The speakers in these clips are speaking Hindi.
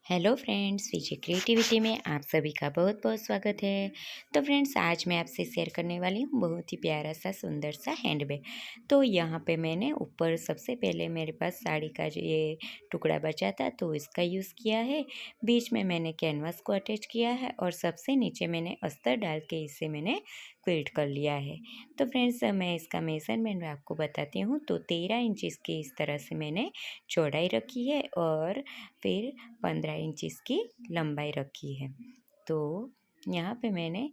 हेलो फ्रेंड्स, विजय क्रिएटिविटी में आप सभी का बहुत बहुत स्वागत है। तो फ्रेंड्स, आज मैं आपसे शेयर करने वाली हूँ बहुत ही प्यारा सा सुंदर सा हैंडबैग। तो यहाँ पे मैंने ऊपर सबसे पहले मेरे पास साड़ी का जो ये टुकड़ा बचा था तो इसका यूज़ किया है। बीच में मैंने कैनवास को अटैच किया है और सबसे नीचे मैंने अस्तर डाल के इसे मैंने क्विल्ट कर लिया है। तो फ्रेंड्स, मैं इसका मेज़रमेंट आपको बताती हूँ। तो 13 इंच इसकी इस तरह से मैंने चौड़ाई रखी है और फिर 15 इंच इसकी लंबाई रखी है। तो यहाँ पे मैंने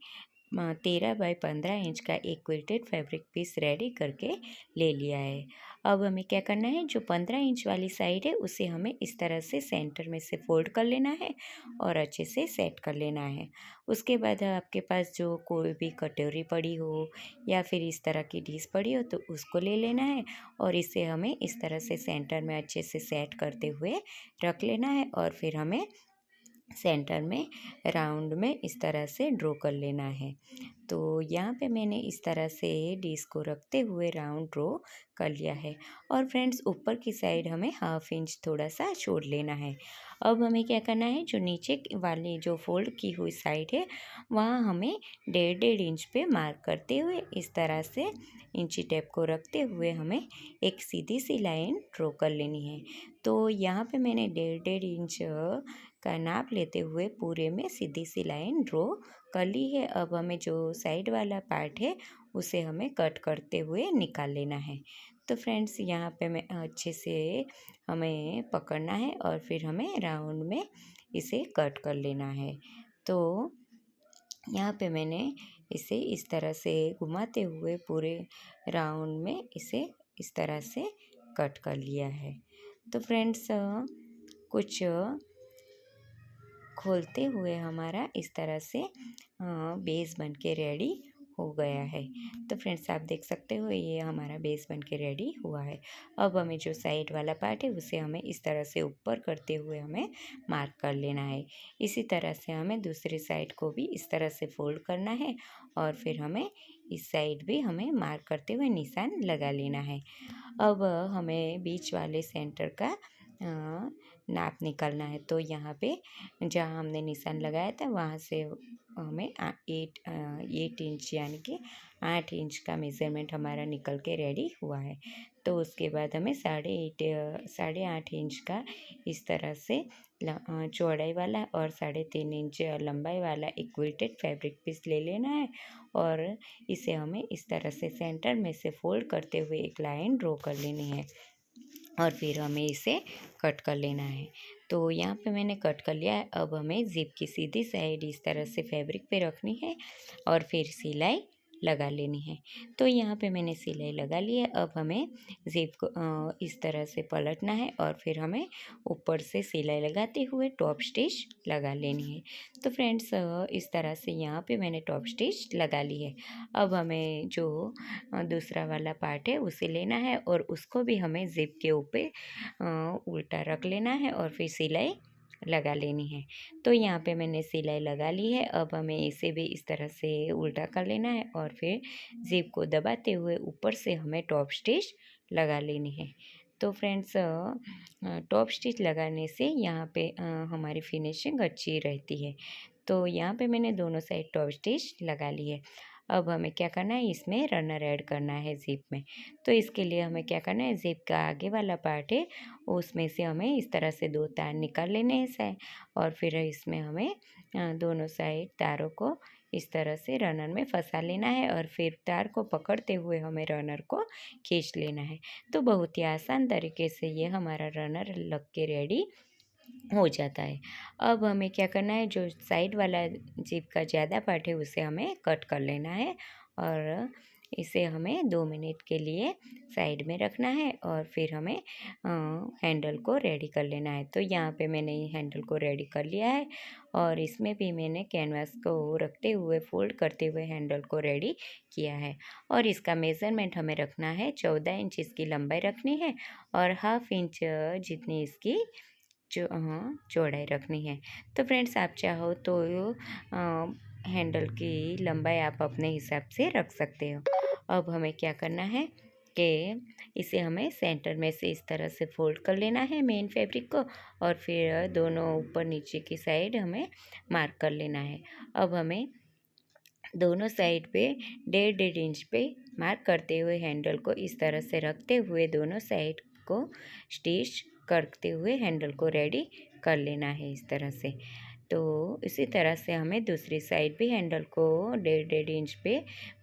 13 बाई 15 इंच का एक क्विल्टेड फैब्रिक पीस रेडी करके ले लिया है। अब हमें क्या करना है, जो 15 इंच वाली साइड है उसे हमें इस तरह से सेंटर में से फोल्ड कर लेना है और अच्छे से सेट कर लेना है। उसके बाद आपके पास जो कोई भी कटोरी पड़ी हो या फिर इस तरह की डिश पड़ी हो तो उसको ले लेना है और इसे हमें इस तरह से सेंटर में अच्छे से सेट करते हुए रख लेना है और फिर हमें सेंटर में राउंड में इस तरह से ड्रॉ कर लेना है। तो यहाँ पे मैंने इस तरह से डिश को रखते हुए राउंड ड्रॉ कर लिया है। और फ्रेंड्स, ऊपर की साइड हमें हाफ इंच थोड़ा सा छोड़ लेना है। अब हमें क्या करना है, जो नीचे वाली जो फोल्ड की हुई साइड है वहाँ हमें 1.5 इंच पे मार्क करते हुए इस तरह से इंची टेप को रखते हुए हमें एक सीधी सी लाइन ड्रॉ कर लेनी है। तो यहाँ पे मैंने 1.5 इंच का नाप लेते हुए पूरे में सीधी सी लाइन ड्रॉ कर ली है। अब हमें जो साइड वाला पार्ट है उसे हमें कट करते हुए निकाल लेना है। तो फ्रेंड्स, यहाँ पे मैं अच्छे से हमें पकड़ना है और फिर हमें राउंड में इसे कट कर लेना है। तो यहाँ पे मैंने इसे इस तरह से घुमाते हुए पूरे राउंड में इसे इस तरह से कट कर लिया है। तो फ्रेंड्स, कुछ खोलते हुए हमारा इस तरह से बेस बन के रेडी हो गया है। तो फ्रेंड्स, आप देख सकते हो ये हमारा बेस बन के रेडी हुआ है। अब हमें जो साइड वाला पार्ट है उसे हमें इस तरह से ऊपर करते हुए हमें मार्क कर लेना है। इसी तरह से हमें दूसरी साइड को भी इस तरह से फोल्ड करना है और फिर हमें इस साइड भी हमें मार्क करते हुए निशान लगा लेना है। अब हमें बीच वाले सेंटर का नाप निकालना है। तो यहाँ पे जहाँ हमने निशान लगाया था वहाँ से हमें 8 इंच यानी कि 8 इंच का मेज़रमेंट हमारा निकल के रेडी हुआ है। तो उसके बाद हमें 8.5 इंच का इस तरह से चौड़ाई वाला और 3.5 इंच लंबाई वाला एक क्विल्टेड फैब्रिक पीस ले लेना है और इसे हमें इस तरह से सेंटर में से फोल्ड करते हुए एक लाइन ड्रॉ कर लेनी है और फिर हमें इसे कट कर लेना है। तो यहाँ पे मैंने कट कर लिया है। अब हमें ज़िप की सीधी साइड इस तरह से फैब्रिक पे रखनी है और फिर सिलाई लगा लेनी है। तो यहाँ पे मैंने सिलाई लगा ली है। अब हमें ज़िप को इस तरह से पलटना है और फिर हमें ऊपर से सिलाई लगाते हुए टॉप स्टिच लगा लेनी है। तो फ्रेंड्स, इस तरह से यहाँ पे मैंने टॉप स्टिच लगा ली है। अब हमें जो दूसरा वाला पार्ट है उसे लेना है और उसको भी हमें ज़िप के ऊपर उल्टा रख लेना है और फिर सिलाई लगा लेनी है। तो यहाँ पे मैंने सिलाई लगा ली है। अब हमें इसे भी इस तरह से उल्टा कर लेना है और फिर ज़िप को दबाते हुए ऊपर से हमें टॉप स्टिच लगा लेनी है। तो फ्रेंड्स, टॉप स्टिच लगाने से यहाँ पे हमारी फिनिशिंग अच्छी रहती है। तो यहाँ पे मैंने दोनों साइड टॉप स्टिच लगा ली है। अब हमें क्या करना है, इसमें रनर ऐड करना है ज़िप में। तो इसके लिए हमें क्या करना है, ज़िप का आगे वाला पार्ट है उसमें से हमें इस तरह से 2 तार निकाल लेने हैं साइड और फिर इसमें हमें दोनों साइड तारों को इस तरह से रनर में फंसा लेना है और फिर तार को पकड़ते हुए हमें रनर को खींच लेना है। तो बहुत ही आसान तरीके से ये हमारा रनर लग के रेडी हो जाता है। अब हमें क्या करना है, जो साइड वाला जिप का ज़्यादा पार्ट है उसे हमें कट कर लेना है और इसे हमें 2 मिनट के लिए साइड में रखना है और फिर हमें हैंडल को रेडी कर लेना है। तो यहाँ पे मैंने हैंडल को रेडी कर लिया है और इसमें भी मैंने कैनवास को रखते हुए फोल्ड करते हुए हैंडल को रेडी किया है और इसका मेज़रमेंट हमें रखना है 14 इंच इसकी लंबाई रखनी है और हाफ इंच जितनी इसकी चौड़ाई रखनी है। तो फ्रेंड्स, आप चाहो तो हैंडल की लंबाई आप अपने हिसाब से रख सकते हो। अब हमें क्या करना है, करके इसे हमें सेंटर में से इस तरह से फोल्ड कर लेना है मेन फैब्रिक को, और फिर दोनों ऊपर नीचे की साइड हमें मार्क कर लेना है। अब हमें दोनों साइड पे 1.5 इंच पे मार्क करते हुए हैंडल को इस तरह से रखते हुए दोनों साइड को स्टिच करते हुए हैंडल को रेडी कर लेना है इस तरह से। तो इसी तरह से हमें दूसरी साइड भी हैंडल को 1.5 इंच पे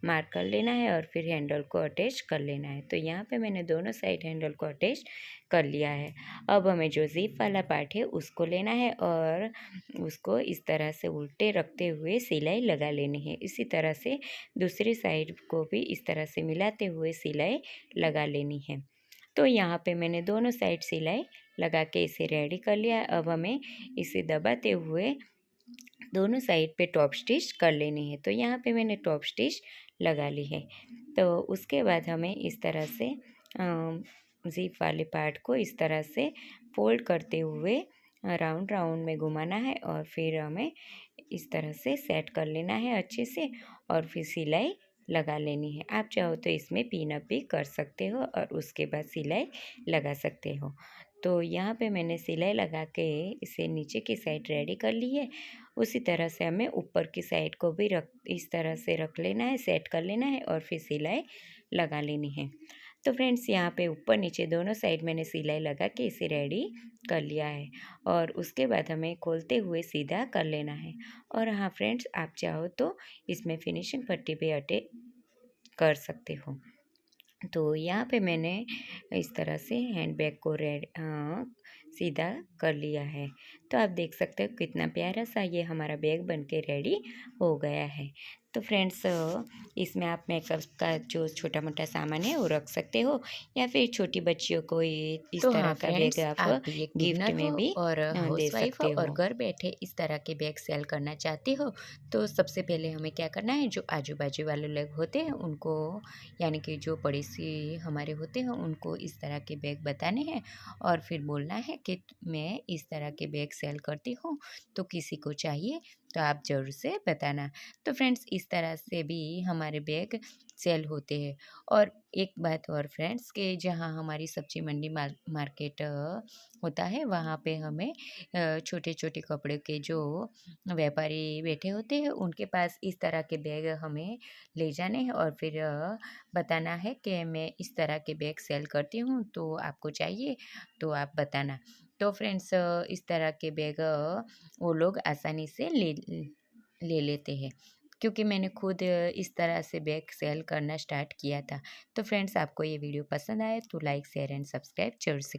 मार्क कर लेना है और फिर हैंडल को अटैच कर लेना है। तो यहाँ पे मैंने दोनों साइड हैंडल को अटैच कर लिया है। अब हमें जो ज़िप वाला पार्ट है उसको लेना है और उसको इस तरह से उल्टे रखते हुए सिलाई लगा लेनी है। इसी तरह से दूसरी साइड को भी इस तरह से मिलाते हुए सिलाई लगा लेनी है। तो यहाँ पे मैंने दोनों साइड सिलाई लगा के इसे रेडी कर लिया। अब हमें इसे दबाते हुए दोनों साइड पे टॉप स्टिच कर लेनी है। तो यहाँ पे मैंने टॉप स्टिच लगा ली है। तो उसके बाद हमें इस तरह से ज़िप वाले पार्ट को इस तरह से फोल्ड करते हुए राउंड राउंड में घुमाना है और फिर हमें इस तरह से सेट कर लेना है अच्छे से और फिर सिलाई लगा लेनी है। आप चाहो तो इसमें पिन अप भी कर सकते हो और उसके बाद सिलाई लगा सकते हो। तो यहाँ पे मैंने सिलाई लगा के इसे नीचे की साइड रेडी कर ली है। उसी तरह से हमें ऊपर की साइड को भी इस तरह से रख लेना है, सेट कर लेना है और फिर सिलाई लगा लेनी है। तो फ्रेंड्स यहाँ पे ऊपर नीचे दोनों साइड मैंने सिलाई लगा के इसे रेडी कर लिया है और उसके बाद हमें खोलते हुए सीधा कर लेना है। और हाँ फ्रेंड्स, आप चाहो तो इसमें फिनिशिंग पट्टी पे अटैच कर सकते हो। तो यहाँ पे मैंने इस तरह से हैंड बैग को सीधा कर लिया है। तो आप देख सकते हो कितना प्यारा सा ये हमारा बैग बन के रेडी हो गया है। तो फ्रेंड्स, इसमें आप मेकअप का जो छोटा मोटा सामान है वो रख सकते हो या फिर छोटी बच्चियों को ये इस तो तरह हाँ का बैग फ्रेंड्स, आप आप भी एक गिफ्ट बिगनर हो में भी और दे हाउसवाइफ हो सकते और हो। घर बैठे इस तरह के बैग सेल करना चाहते हो, तो सबसे पहले हमें क्या करना है, जो आजू बाजू वाले लोग होते हैं उनको, यानी कि जो पड़ोसी हमारे होते हैं उनको इस तरह के बैग बताने हैं और फिर बोलना है कि मैं इस तरह के बैग सेल करती हूँ, तो किसी को चाहिए तो आप ज़रूर से बताना। तो फ्रेंड्स, इस तरह से भी हमारे बैग सेल होते हैं। और एक बात और फ्रेंड्स, कि जहाँ हमारी सब्जी मंडी मार्केट होता है, वहाँ पे हमें छोटे छोटे कपड़े के जो व्यापारी बैठे होते हैं उनके पास इस तरह के बैग हमें ले जाने हैं और फिर बताना है कि मैं इस तरह के बैग सेल करती हूँ, तो आपको चाहिए तो आप बताना। तो फ्रेंड्स, इस तरह के बैग वो लोग आसानी से ले लेते हैं, क्योंकि मैंने खुद इस तरह से बैग सेल करना स्टार्ट किया था। तो फ्रेंड्स, आपको ये वीडियो पसंद आए तो लाइक शेयर एंड सब्सक्राइब जरूर से